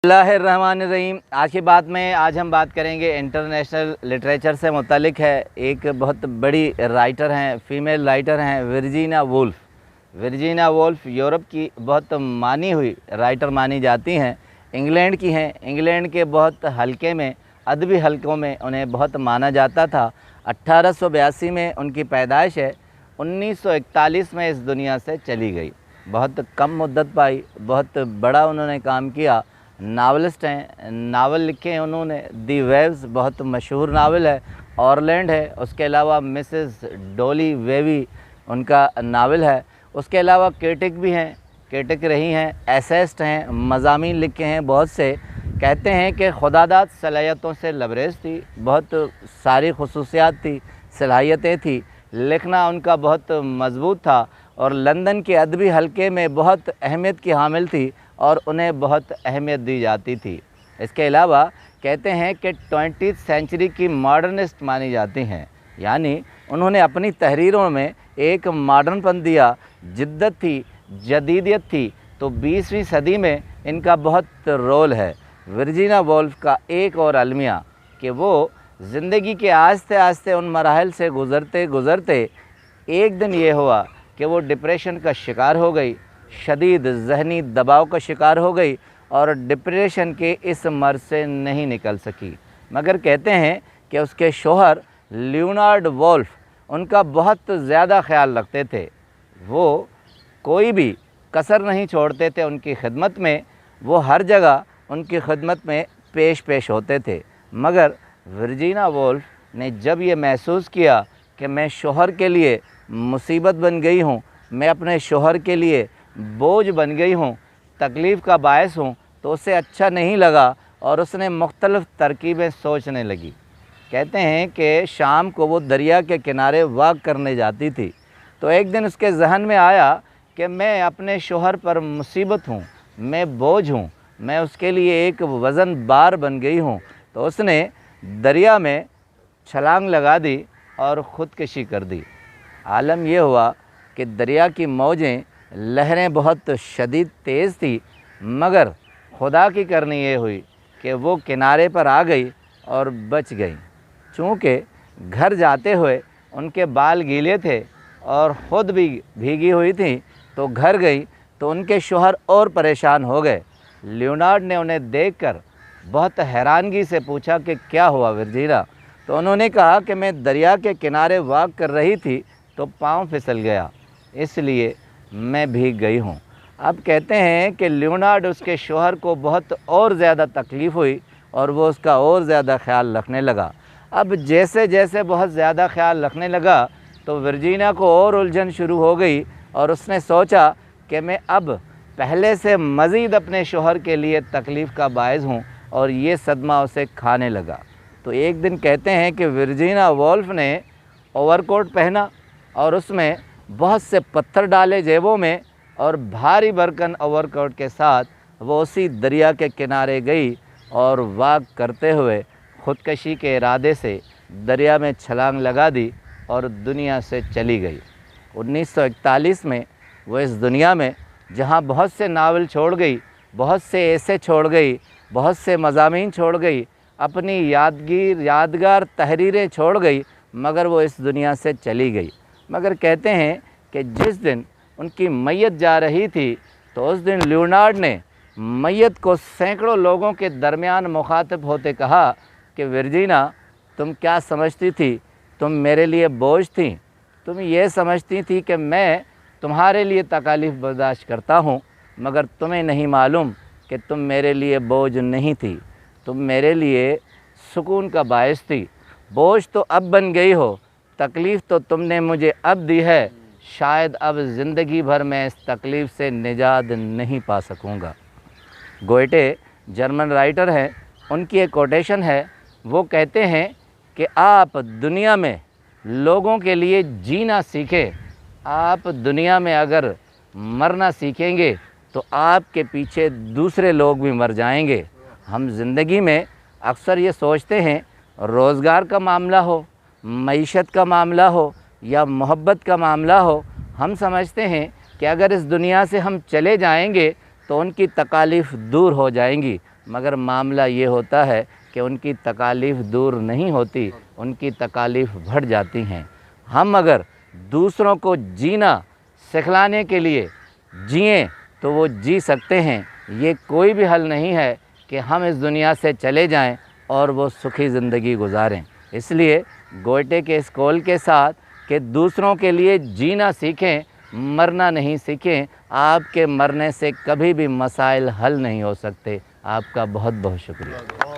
बिस्मिल्लाहिर्रहमानिर्रहीम। आज की बात में हम बात करेंगे इंटरनेशनल लिटरेचर से मुतालिक है। एक बहुत बड़ी राइटर हैं, फ़ीमेल राइटर हैं Virginia wolf. Virginia wolf Europe की बहुत मानी हुई राइटर मानी जाती हैं। इंग्लैंड की हैं। इंग्लैंड के बहुत हल्के में, अदबी हल्कों में उन्हें बहुत माना जाता था। 1882 में उनकी पैदाइश है। 1941 में इस दुनिया से चली गई। बहुत कम मुद्दत पाई, बहुत बड़ा उन्होंने काम किया। नावलिस्ट हैं, नावल लिखे हैं उन्होंने। दी वेव्स बहुत मशहूर नावल है। ऑरलैंड है, उसके अलावा मिसेस डॉली वेवी उनका नावल है। उसके अलावा क्रिटिक भी हैं, क्रिटिक रही हैं, एसेस्ट हैं, मज़ामीन लिखे हैं बहुत से। कहते हैं कि खुदादाद सलाहियतों से लबरेज थी, बहुत सारी खसूसियात थी, सलाहियतें थी। लिखना उनका बहुत मज़बूत था और लंदन के अदबी हलके में बहुत अहमियत की हामिल थी और उन्हें बहुत अहमियत दी जाती थी। इसके अलावा कहते हैं कि 20th सेंचुरी की मॉडर्निस्ट मानी जाती हैं, यानी उन्होंने अपनी तहरीरों में एक मॉडर्नपन दिया, जिद्दत थी, जदीदियत थी। तो 20वीं सदी में इनका बहुत रोल है। वर्जीनिया वुल्फ़ का एक और अलमिया कि वो ज़िंदगी के आस्ते आस्ते उन मराहल से गुज़रते गुज़रते एक दिन ये हुआ कि वो डिप्रेशन का शिकार हो गई, शदीद ज़हनी दबाव का शिकार हो गई और डिप्रेशन के इस मर्ज़ से नहीं निकल सकी। मगर कहते हैं कि उसके शौहर लियोनार्ड वुल्फ़ उनका बहुत ज़्यादा ख्याल रखते थे। वो कोई भी कसर नहीं छोड़ते थे उनकी खिदमत में। वो हर जगह उनकी खिदमत में पेश होते थे। मगर वर्जीनिया वुल्फ़ ने जब ये महसूस किया कि मैं शौहर के लिए मुसीबत बन गई हूँ, मैं अपने शौहर के लिए बोझ बन गई हूँ, तकलीफ़ का बायस हूँ, तो उसे अच्छा नहीं लगा और उसने मुख्तलिफ़ तरकीबें सोचने लगी। कहते हैं कि शाम को वो दरिया के किनारे वॉक करने जाती थी। तो एक दिन उसके जहन में आया कि मैं अपने शौहर पर मुसीबत हूँ, मैं बोझ हूँ, मैं उसके लिए एक वज़न बार बन गई हूँ। तो उसने दरिया में छलांग लगा दी और ख़ुदकशी कर दी। आलम ये हुआ कि दरिया की मौजें, लहरें बहुत शदीद तेज़ थी, मगर खुदा की करनी ये हुई कि वो किनारे पर आ गई और बच गई। चूँकि घर जाते हुए उनके बाल गीले थे और ख़ुद भी भीगी हुई थी, तो घर गई तो उनके शौहर और परेशान हो गए। लियोनार्ड ने उन्हें देखकर बहुत हैरानगी से पूछा कि क्या हुआ वर्जीनिया? तो उन्होंने कहा कि मैं दरिया के किनारे वॉक कर रही थी तो पाँव फिसल गया, इसलिए मैं भीग गई हूँ। अब कहते हैं कि लियोनार्ड उसके शौहर को बहुत और ज़्यादा तकलीफ़ हुई और वो उसका और ज़्यादा ख्याल रखने लगा। अब जैसे जैसे बहुत ज़्यादा ख्याल रखने लगा तो वर्जीनिया को और उलझन शुरू हो गई और उसने सोचा कि मैं अब पहले से मज़ीद अपने शौहर के लिए तकलीफ़ का बायस हूँ और ये सदमा उसे खाने लगा। तो एक दिन कहते हैं कि वर्जीनिया वुल्फ़ ने ओवरकोट पहना और उसमें बहुत से पत्थर डाले जेबों में और भारी बरकन ओवरकोट के साथ वो उसी दरिया के किनारे गई और वॉक करते हुए ख़ुदकशी के इरादे से दरिया में छलांग लगा दी और दुनिया से चली गई। 1941 में वो इस दुनिया में, जहाँ बहुत से नावल छोड़ गई, बहुत से ऐसे छोड़ गई, बहुत से मज़ामीन छोड़ गई, अपनी यादगार तहरीरें छोड़ गई, मगर वो इस दुनिया से चली गई। मगर कहते हैं कि जिस दिन उनकी मैयत जा रही थी तो उस दिन लियोनार्ड ने मैयत को सैकड़ों लोगों के दरमियान मुखातिब होते कहा कि वर्जीनिया, तुम क्या समझती थी? तुम मेरे लिए बोझ थी। तुम ये समझती थी कि मैं तुम्हारे लिए तकालीफ़ बर्दाश्त करता हूँ, मगर तुम्हें नहीं मालूम कि तुम मेरे लिए बोझ नहीं थी, तुम मेरे लिए सुकून का बायस थी। बोझ तो अब बन गई हो, तकलीफ़ तो तुमने मुझे अब दी है, शायद अब ज़िंदगी भर मैं इस तकलीफ़ से निजात नहीं पा सकूँगा। गोएटे जर्मन राइटर हैं, उनकी एक कोटेशन है। वो कहते हैं कि आप दुनिया में लोगों के लिए जीना सीखें। आप दुनिया में अगर मरना सीखेंगे तो आपके पीछे दूसरे लोग भी मर जाएंगे। हम ज़िंदगी में अक्सर ये सोचते हैं, रोज़गार का मामला हो, मईशत का मामला हो या मोहब्बत का मामला हो, हम समझते हैं कि अगर इस दुनिया से हम चले जाएंगे तो उनकी तकालीफ़ दूर हो जाएंगी, मगर मामला ये होता है कि उनकी तकालीफ़ दूर नहीं होती, उनकी तकालीफ़ बढ़ जाती हैं। हम अगर दूसरों को जीना सिखलाने के लिए जिएं तो वो जी सकते हैं। ये कोई भी हल नहीं है कि हम इस दुनिया से चले जाएं और वो सुखी ज़िंदगी गुजारें। इसलिए गोएटे के इस कॉल के साथ कि दूसरों के लिए जीना सीखें, मरना नहीं सीखें। आपके मरने से कभी भी मसाइल हल नहीं हो सकते। आपका बहुत बहुत शुक्रिया।